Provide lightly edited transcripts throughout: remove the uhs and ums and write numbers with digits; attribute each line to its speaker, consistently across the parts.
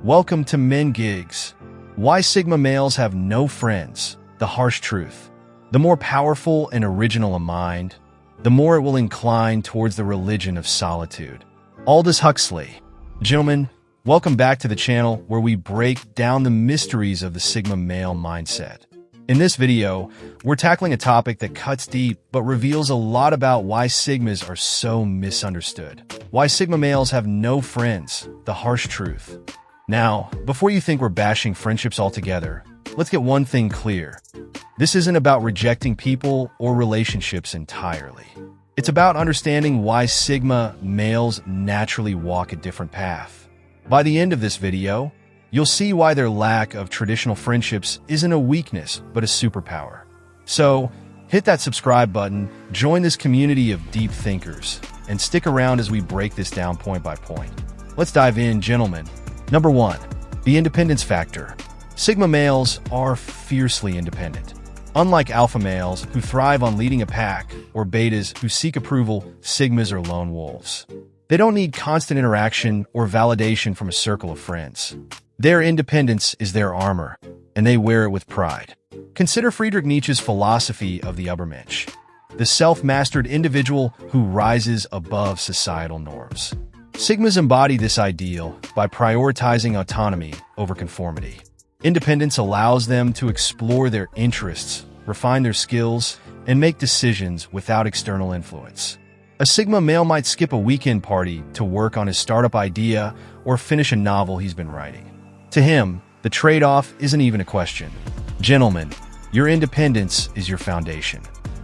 Speaker 1: Welcome to Men Gigs. Why Sigma males have no friends, the harsh truth. The more powerful and original a mind, the more it will incline towards the religion of solitude. Aldous Huxley. Gentlemen, welcome back to the channel where we break down the mysteries of the Sigma male mindset. In this video, we're tackling a topic that cuts deep but reveals a lot about why Sigmas are so misunderstood. Why Sigma males have no friends, the harsh truth. Now, before you think we're bashing friendships altogether, let's get one thing clear. This isn't about rejecting people or relationships entirely. It's about understanding why Sigma males naturally walk a different path. By the end of this video, you'll see why their lack of traditional friendships isn't a weakness, but a superpower. So, hit that subscribe button, join this community of deep thinkers, and stick around as we break this down point by point. Let's dive in, gentlemen. Number 1. The independence factor. Sigma males are fiercely independent. Unlike alpha males who thrive on leading a pack, or betas who seek approval, Sigmas are lone wolves. They don't need constant interaction or validation from a circle of friends. Their independence is their armor, and they wear it with pride. Consider Friedrich Nietzsche's philosophy of the Übermensch, the self-mastered individual who rises above societal norms. Sigmas embody this ideal by prioritizing autonomy over conformity. Independence allows them to explore their interests, refine their skills, and make decisions without external influence. A Sigma male might skip a weekend party to work on his startup idea or finish a novel he's been writing. To him, the trade-off isn't even a question. Gentlemen, your independence is your foundation.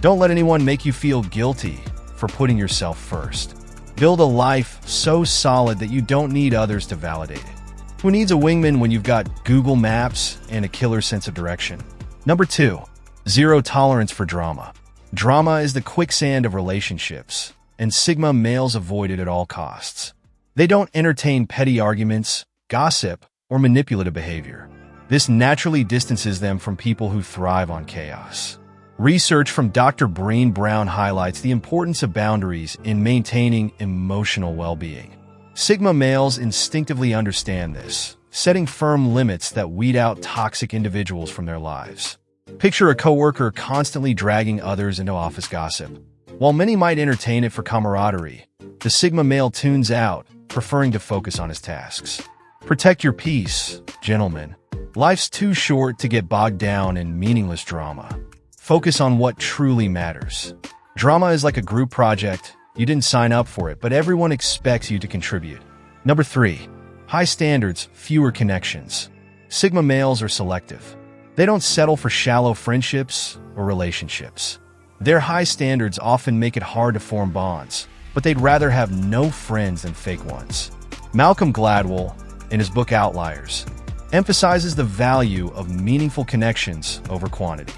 Speaker 1: Don't let anyone make you feel guilty for putting yourself first. Build a life so solid that you don't need others to validate it. Who needs a wingman when you've got Google Maps and a killer sense of direction? Number 2. Zero tolerance for drama. Drama is the quicksand of relationships, and Sigma males avoid it at all costs. They don't entertain petty arguments, gossip, or manipulative behavior. This naturally distances them from people who thrive on chaos. Research from Dr. Breen Brown highlights the importance of boundaries in maintaining emotional well-being. Sigma males instinctively understand this, setting firm limits that weed out toxic individuals from their lives. Picture a coworker constantly dragging others into office gossip. While many might entertain it for camaraderie, the Sigma male tunes out, preferring to focus on his tasks. Protect your peace, gentlemen. Life's too short to get bogged down in meaningless drama. Focus on what truly matters. Drama is like a group project. You didn't sign up for it, but everyone expects you to contribute. Number 3. High standards, fewer connections. Sigma males are selective. They don't settle for shallow friendships or relationships. Their high standards often make it hard to form bonds, but they'd rather have no friends than fake ones. Malcolm Gladwell, in his book Outliers, emphasizes the value of meaningful connections over quantity.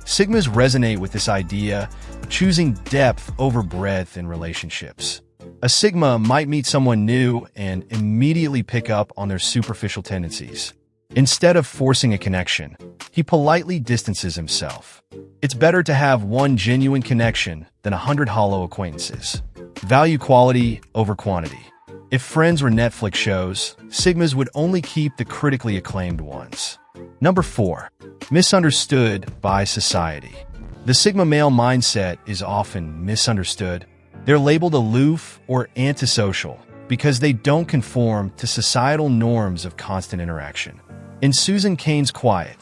Speaker 1: Sigmas resonate with this idea, choosing depth over breadth in relationships. A Sigma might meet someone new and immediately pick up on their superficial tendencies. Instead of forcing a connection, he politely distances himself. It's better to have one genuine connection than 100 hollow acquaintances. Value quality over quantity. If friends were Netflix shows, Sigmas would only keep the critically acclaimed ones. Number 4. Misunderstood by society. The Sigma male mindset is often misunderstood. They're labeled aloof or antisocial because they don't conform to societal norms of constant interaction. In Susan Cain's Quiet,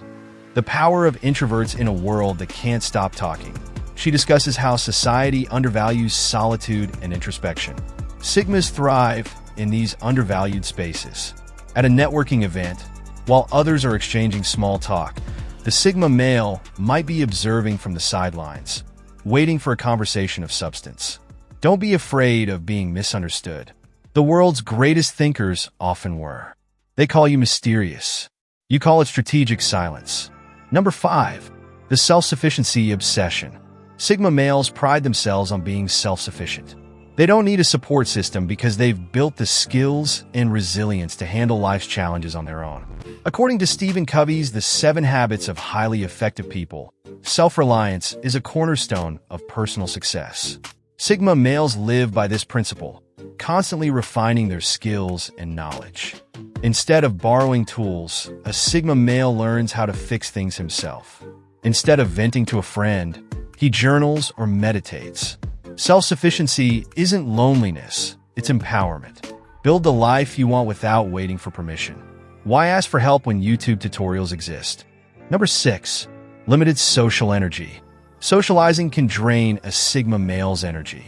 Speaker 1: The Power of Introverts in a World That Can't Stop Talking, she discusses how society undervalues solitude and introspection. Sigmas thrive in these undervalued spaces. At a networking event, while others are exchanging small talk, the Sigma male might be observing from the sidelines, waiting for a conversation of substance. Don't be afraid of being misunderstood. The world's greatest thinkers often were. They call you mysterious. You call it strategic silence. Number 5. The self-sufficiency obsession. Sigma males pride themselves on being self-sufficient. They don't need a support system because they've built the skills and resilience to handle life's challenges on their own. According to Stephen Covey's The 7 Habits of Highly Effective People, self-reliance is a cornerstone of personal success. Sigma males live by this principle. constantly refining their skills and knowledge. Instead of borrowing tools, a Sigma male learns how to fix things himself. Instead of venting to a friend, he journals or meditates. Self-sufficiency isn't loneliness, it's empowerment. Build the life you want without waiting for permission. Why ask for help when YouTube tutorials exist? Number 6. Limited social energy. Socializing can drain a Sigma male's energy.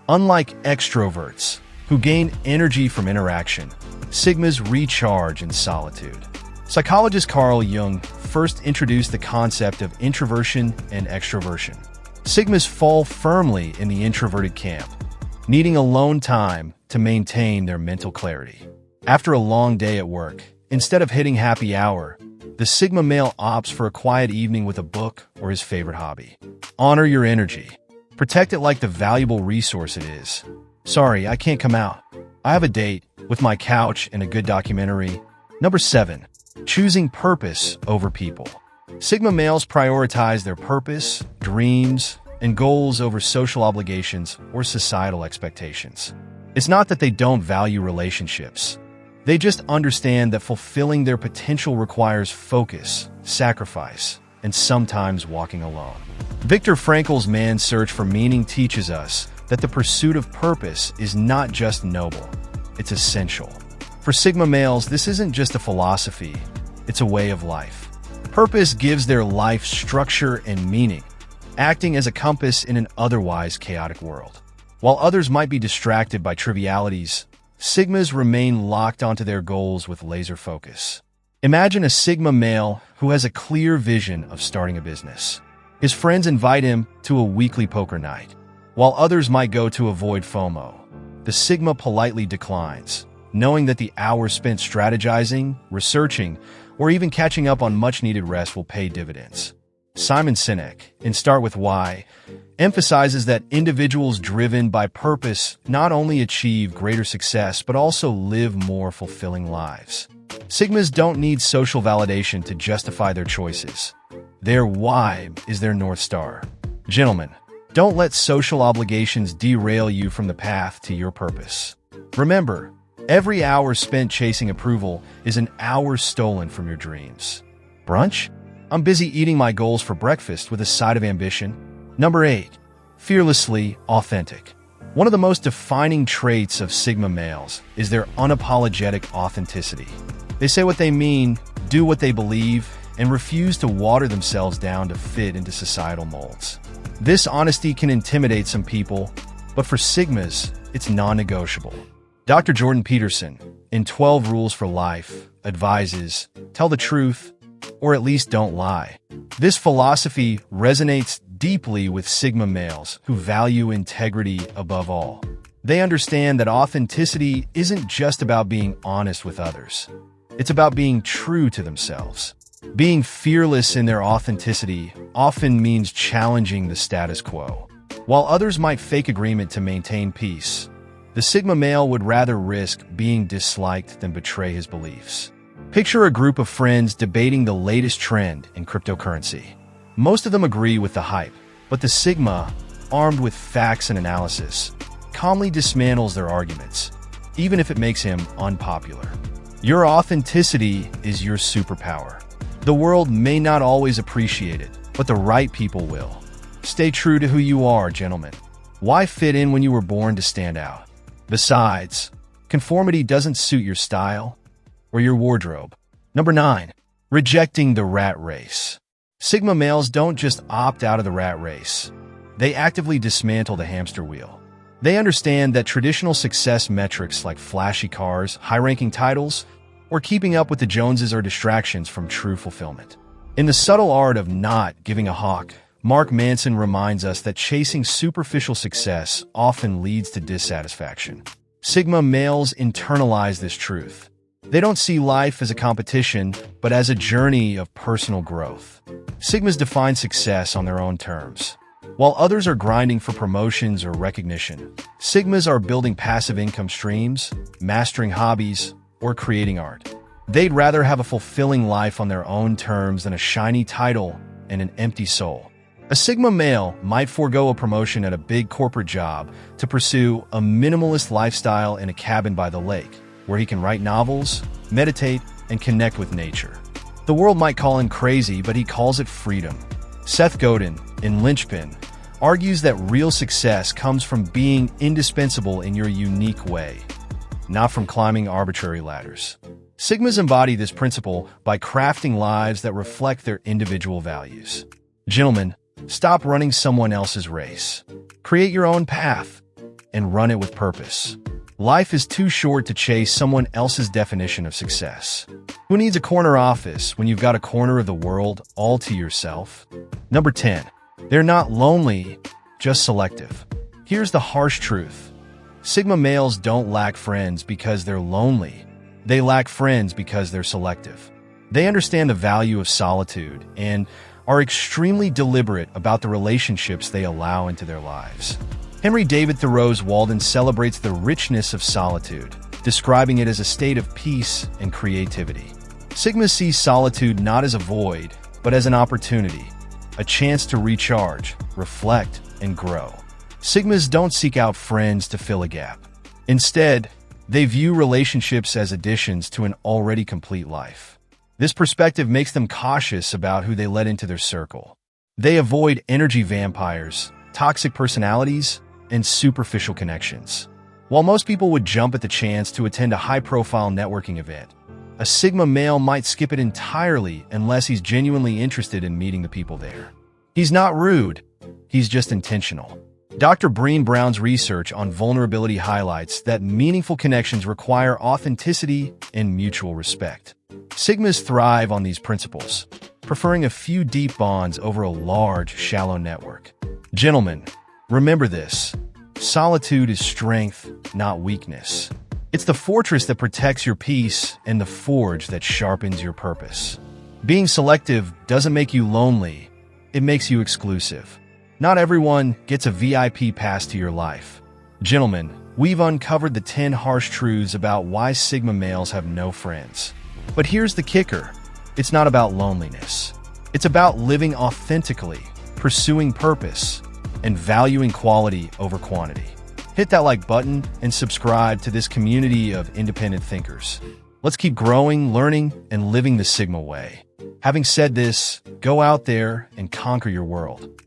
Speaker 1: Unlike extroverts, who gain energy from interaction, Sigmas recharge in solitude. Psychologist Carl Jung first introduced the concept of introversion and extroversion. Sigmas fall firmly in the introverted camp, needing alone time to maintain their mental clarity. After a long day at work, instead of hitting happy hour, the Sigma male opts for a quiet evening with a book or his favorite hobby. Honor your energy. Protect it like the valuable resource it is. Sorry, I can't come out. I have a date with my couch and a good documentary. Number 7. Choosing purpose over people. Sigma males prioritize their purpose, dreams, and goals over social obligations or societal expectations. It's not that they don't value relationships. They just understand that fulfilling their potential requires focus, sacrifice, and sometimes walking alone. Viktor Frankl's Man's Search for Meaning teaches us that the pursuit of purpose is not just noble, it's essential. For Sigma males, this isn't just a philosophy, it's a way of life. Purpose gives their life structure and meaning, acting as a compass in an otherwise chaotic world. While others might be distracted by trivialities, Sigmas remain locked onto their goals with laser focus. Imagine a Sigma male who has a clear vision of starting a business. His friends invite him to a weekly poker night, while others might go to avoid FOMO. The Sigma politely declines, knowing that the hours spent strategizing, researching, or even catching up on much-needed rest will pay dividends. Simon Sinek, in Start With Why, emphasizes that individuals driven by purpose not only achieve greater success but also live more fulfilling lives. Sigmas don't need social validation to justify their choices. Their why is their North Star. Gentlemen, don't let social obligations derail you from the path to your purpose. Remember, every hour spent chasing approval is an hour stolen from your dreams. Brunch? I'm busy eating my goals for breakfast with a side of ambition. Number 8. Fearlessly authentic. One of the most defining traits of Sigma males is their unapologetic authenticity. They say what they mean, do what they believe, and refuse to water themselves down to fit into societal molds. This honesty can intimidate some people, but for Sigmas, it's non-negotiable. Dr. Jordan Peterson, in 12 Rules for Life, advises, tell the truth, or at least don't lie. This philosophy resonates deeply with Sigma males who value integrity above all. They understand that authenticity isn't just about being honest with others. It's about being true to themselves. Being fearless in their authenticity often means challenging the status quo. While others might fake agreement to maintain peace, the Sigma male would rather risk being disliked than betray his beliefs. Picture a group of friends debating the latest trend in cryptocurrency. Most of them agree with the hype, but the Sigma, armed with facts and analysis, calmly dismantles their arguments, even if it makes him unpopular. Your authenticity is your superpower. The world may not always appreciate it, but the right people will. Stay true to who you are, gentlemen. Why fit in when you were born to stand out? Besides, conformity doesn't suit your style or your wardrobe. Number 9. Rejecting the rat race. Sigma males don't just opt out of the rat race. They actively dismantle the hamster wheel. They understand that traditional success metrics like flashy cars, high-ranking titles, or keeping up with the Joneses are distractions from true fulfillment. In The Subtle Art of Not Giving a Hawk, Mark Manson reminds us that chasing superficial success often leads to dissatisfaction. Sigma males internalize this truth. They don't see life as a competition, but as a journey of personal growth. Sigmas define success on their own terms. While others are grinding for promotions or recognition, Sigmas are building passive income streams, mastering hobbies, or creating art. They'd rather have a fulfilling life on their own terms than a shiny title and an empty soul. A Sigma male might forego a promotion at a big corporate job to pursue a minimalist lifestyle in a cabin by the lake, where he can write novels, meditate, and connect with nature. The world might call him crazy, but he calls it freedom. Seth Godin, in Linchpin, argues that real success comes from being indispensable in your unique way, not from climbing arbitrary ladders. Sigmas embody this principle by crafting lives that reflect their individual values. Gentlemen, stop running someone else's race. Create your own path and run it with purpose. Life is too short to chase someone else's definition of success. Who needs a corner office when you've got a corner of the world all to yourself? Number 10. They're not lonely, just selective. Here's the harsh truth. Sigma males don't lack friends because they're lonely. They lack friends because they're selective. They understand the value of solitude and are extremely deliberate about the relationships they allow into their lives. Henry David Thoreau's Walden celebrates the richness of solitude, describing it as a state of peace and creativity. Sigma sees solitude not as a void, but as an opportunity, a chance to recharge, reflect, and grow. Sigmas don't seek out friends to fill a gap. Instead, they view relationships as additions to an already complete life. This perspective makes them cautious about who they let into their circle. They avoid energy vampires, toxic personalities, and superficial connections. While most people would jump at the chance to attend a high-profile networking event, a Sigma male might skip it entirely unless he's genuinely interested in meeting the people there. He's not rude, he's just intentional. Dr. Breen Brown's research on vulnerability highlights that meaningful connections require authenticity and mutual respect. Sigmas thrive on these principles, preferring a few deep bonds over a large, shallow network. Gentlemen, remember this. Solitude is strength, not weakness. It's the fortress that protects your peace and the forge that sharpens your purpose. Being selective doesn't make you lonely, it makes you exclusive. Not everyone gets a VIP pass to your life. Gentlemen, we've uncovered the 10 harsh truths about why Sigma males have no friends. But here's the kicker. It's not about loneliness. It's about living authentically, pursuing purpose, and valuing quality over quantity. Hit that like button and subscribe to this community of independent thinkers. Let's keep growing, learning, and living the Sigma way. Having said this, go out there and conquer your world.